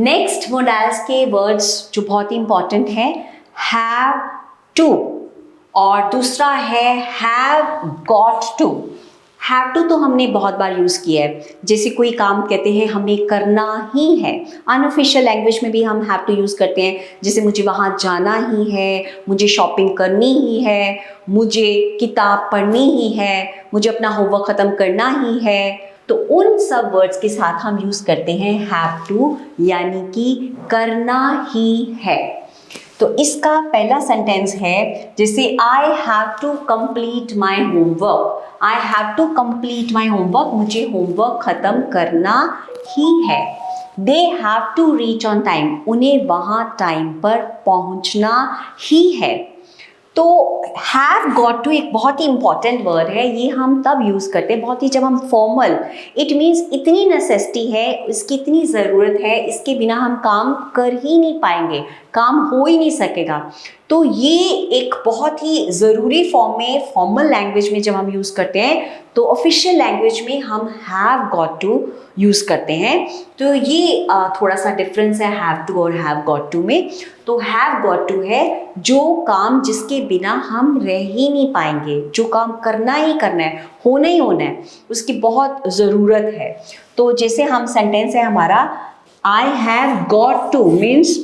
Next modals के words जो बहुत ही इंपॉर्टेंट है, हैव टू, और दूसरा है have got to. Have to तो हमने बहुत बार यूज़ किया है, जैसे कोई काम कहते हैं हमें करना ही है। अनऑफिशियल लैंग्वेज में भी हम हैव टू यूज़ करते हैं, जैसे मुझे वहाँ जाना ही है, मुझे शॉपिंग करनी ही है, मुझे किताब पढ़नी ही है, मुझे अपना होमवर्क ख़त्म करना ही है। तो उन सब वर्ड्स के साथ हम यूज़ करते हैं हैव टू, यानी कि करना ही है। तो इसका पहला सेंटेंस है, जैसे I have to complete my homework. I have to complete my homework, मुझे होमवर्क ख़त्म करना ही है। They have to reach on time, उन्हें वहाँ टाइम पर पहुँचना ही है। तो हैव गॉट टू एक बहुत ही इंपॉर्टेंट वर्ड है, ये हम तब यूज़ करते हैं बहुत ही जब हम फॉर्मल, इट मीन्स इतनी नेसेसिटी है, इसकी इतनी ज़रूरत है, इसके बिना हम काम कर ही नहीं पाएंगे, काम हो ही नहीं सकेगा। तो ये एक बहुत ही ज़रूरी फॉर्म में, फॉर्मल लैंग्वेज में जब हम यूज़ करते हैं, तो ऑफिशियल लैंग्वेज में हम हैव गॉट टू यूज़ करते हैं। तो ये थोड़ा सा डिफरेंस है हैव टू और हैव गॉट टू में। तो हैव गॉट टू है जो काम जिसके बिना हम रह ही नहीं पाएंगे, जो काम करना ही करना है, होना ही होना है, उसकी बहुत ज़रूरत है। तो जैसे हम सेंटेंस है हमारा, आई have got two means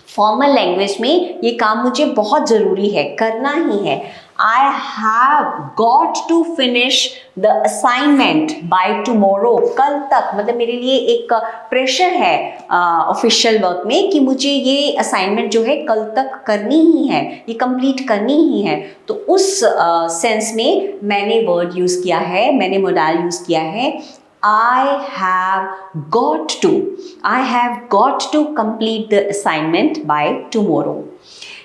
formal language में ये काम मुझे बहुत ज़रूरी है, करना ही है। I have got to finish the assignment by tomorrow, कल तक, मतलब मेरे लिए एक प्रेशर है ऑफिशियल वर्क में कि मुझे ये असाइनमेंट जो है कल तक करनी ही है, ये कंप्लीट करनी ही है। तो उस सेंस में मैंने वर्ड यूज़ किया है, मैंने मोडाल यूज़ किया है I have got to complete the assignment by tomorrow.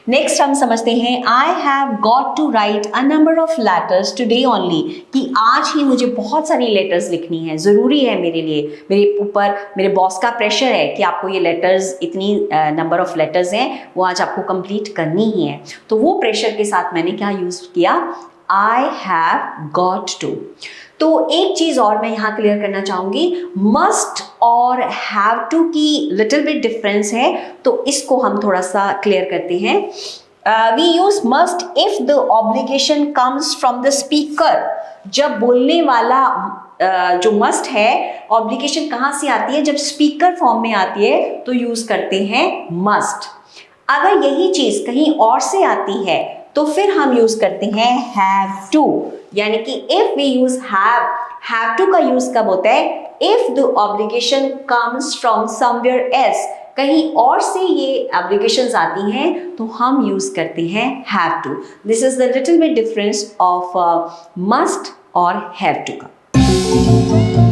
Next हम समझते हैं I have got to write a number of letters today only, कि आज ही मुझे बहुत सारी लेटर्स लिखनी है, ज़रूरी है मेरे लिए, मेरे ऊपर मेरे बॉस का प्रेशर है कि आपको ये लेटर्स, इतनी नंबर ऑफ लेटर्स हैं, वो आज आपको कंप्लीट करनी ही है। तो वो प्रेशर के साथ मैंने क्या यूज़ किया, I have got to। तो एक चीज़ और मैं यहाँ क्लियर करना चाहूँगी, मस्ट और हैव टू की लिटिल बिट डिफरेंस है, तो इसको हम थोड़ा सा क्लियर करते हैं। We use must if the obligation comes from the speaker. जब बोलने वाला जो मस्ट है, ऑब्लिगेशन कहाँ से आती है, जब स्पीकर फॉर्म में आती है तो यूज करते हैं मस्ट। अगर यही चीज़ कहीं और से आती है तो फिर हम यूज करते हैं हैव टू, यानी कि if we use have to का यूज कब होता है, if the obligation comes from somewhere else, कहीं और से ये ऑब्लिगेशंस आती हैं तो हम यूज करते हैं have to. This is the little bit difference of must और हैव टू का।